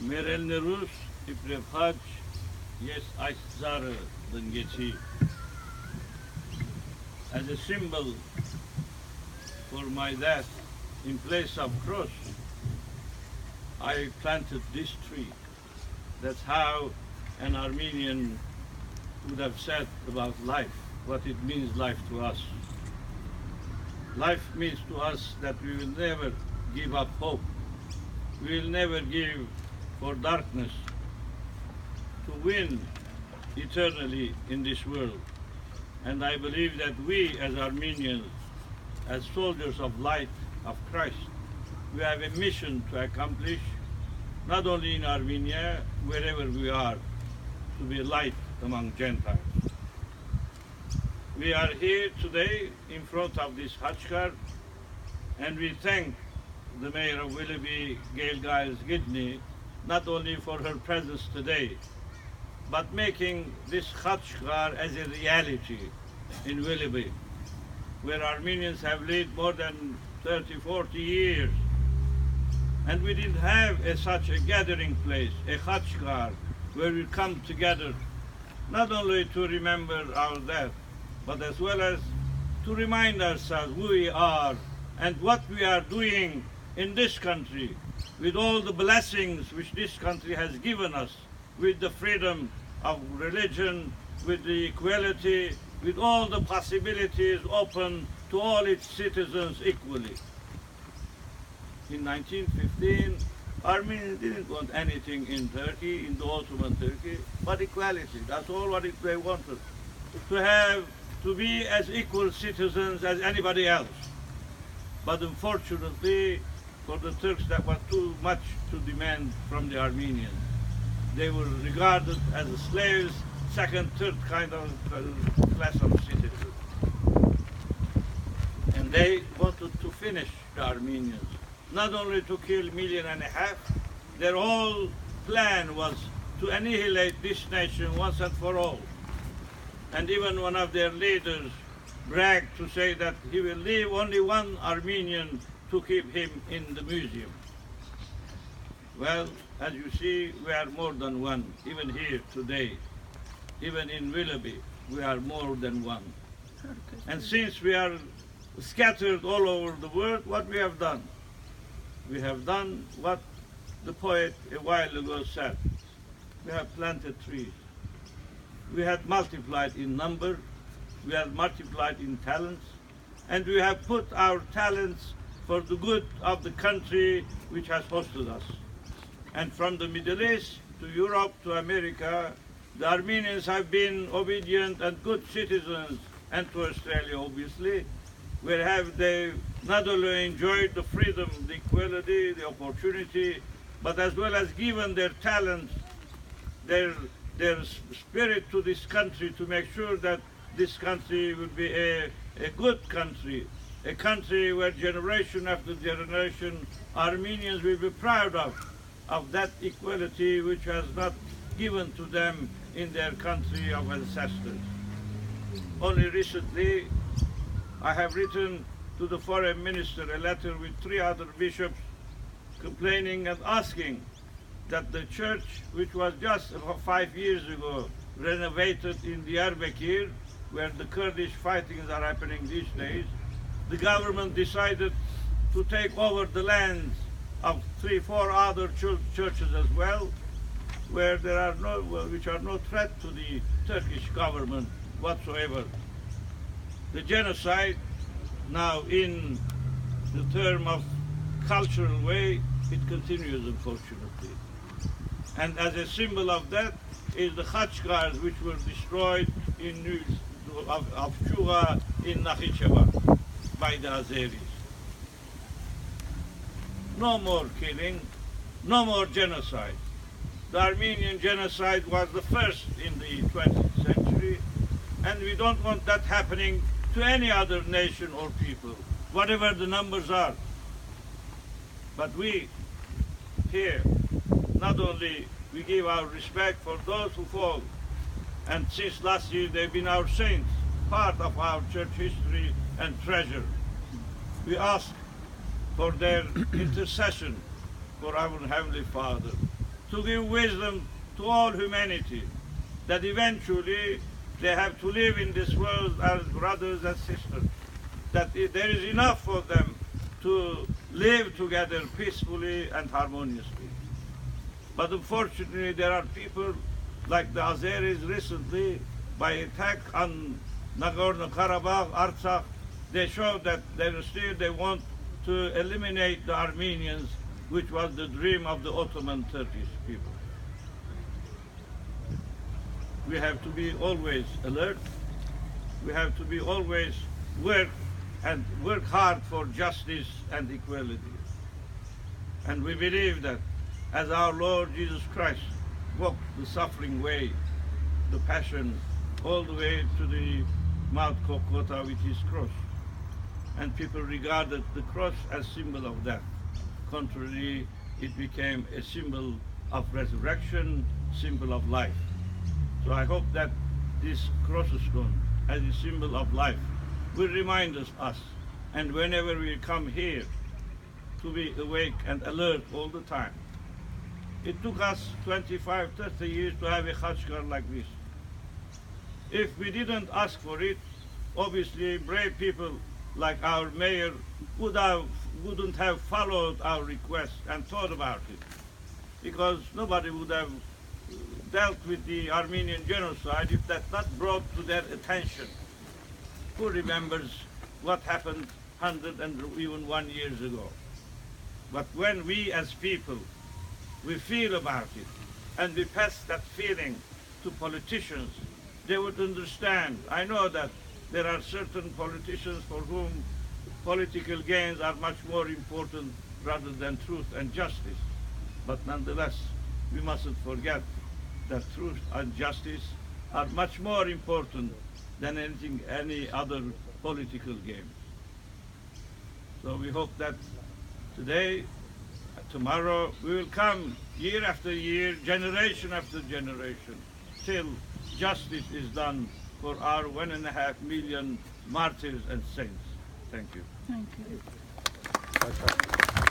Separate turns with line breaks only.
Merelne Rus iprevhaj yes aiszar dengeci as a symbol for my death in place of cross. I planted this tree. That's how an Armenian would have said about life, what it means life to us. Life means to us that we will never give up hope. We will never give for darkness to win eternally in this world. And I believe that we as Armenians, as soldiers of light of Christ, we have a mission to accomplish, not only in Armenia, wherever we are, to be light among Gentiles. We are here today in front of this Hachkar, and we thank the mayor of Willoughby, Gail Giles Gidney, not only for her presence today, but making this Hachkar as a reality in Willoughby, where Armenians have lived more than 30, 40 years. And we didn't have such a gathering place, a Hachkar, where we come together, not only to remember our death, but as well as to remind ourselves who we are and what we are doing in this country, with all the blessings which this country has given us, with the freedom of religion, with the equality, with all the possibilities open to all its citizens equally. In 1915, Armenians didn't want anything in Turkey, in the Ottoman Turkey, but equality. That's all what they wanted. To be as equal citizens as anybody else. But unfortunately, for the Turks, that was too much to demand from the Armenians. They were regarded as slaves, second, third kind of class of citizens. And they wanted to finish the Armenians. Not only to kill 1.5 million, their whole plan was to annihilate this nation once and for all. And even one of their leaders bragged to say that he will leave only one Armenian to keep him in the museum. Well, as you see, we are more than one, even here today. Even in Willoughby, we are more than one. And since we are scattered all over the world, what we have done? We have done what the poet a while ago said. We have planted trees. We have multiplied in number, we have multiplied in talents, and we have put our talents for the good of the country which has hosted us. And from the Middle East to Europe to America, the Armenians have been obedient and good citizens, and to Australia obviously, where have they not only enjoyed the freedom, the equality, the opportunity, but as well as given their talents, their spirit to this country to make sure that this country will be a good country, a country where generation after generation Armenians will be proud of that equality which was not given to them in their country of ancestors. Only recently I have written to the foreign minister a letter with 3 other bishops complaining and asking that the church, which was just about 5 years ago renovated in Diyarbakir, where the Kurdish fightings are happening these days, the government decided to take over the lands of 3, 4 other churches as well, where there are which are no threat to the Turkish government whatsoever. The genocide, now in the term of cultural way, it continues, unfortunately. And as a symbol of that is the Khachkars which were destroyed of Shuga in Nakhichevan by the Azeris. No more killing, no more genocide. The Armenian genocide was the first in the 20th century, and we don't want that happening to any other nation or people, whatever the numbers are. But we here, not only we give our respect for those who fall, and since last year they've been our saints, part of our church history and treasure. We ask for their intercession for our Heavenly Father, to give wisdom to all humanity, that eventually they have to live in this world as brothers and sisters, that there is enough for them to live together peacefully and harmoniously. But unfortunately, there are people like the Azeris recently, by attack on Nagorno-Karabakh, Artsakh, they show that they want to eliminate the Armenians, which was the dream of the Ottoman Turkish people. We have to be always alert. We have to be always work hard for justice and equality. And we believe that as our Lord Jesus Christ walked the suffering way, the passion, all the way to the Mount Kokota with his cross. And people regarded the cross as symbol of death. Contrarily, it became a symbol of resurrection, symbol of life. So I hope that this cross-stone, as a symbol of life, will remind us, and whenever we come here, to be awake and alert all the time. It took us 25, 30 years to have a khachkar like this. If we didn't ask for it, obviously brave people like our mayor wouldn't have followed our request and thought about it, because nobody would have dealt with the Armenian genocide if that not brought to their attention. Who remembers what happened 100 and even 1 years ago? But when we as people, we feel about it, and we pass that feeling to politicians, they would understand. I know that there are certain politicians for whom political gains are much more important rather than truth and justice. But nonetheless, we mustn't forget that truth and justice are much more important than any other political game. So we hope that today, tomorrow, we will come year after year, generation after generation, till justice is done for our 1.5 million martyrs and saints. Thank you.
Thank you.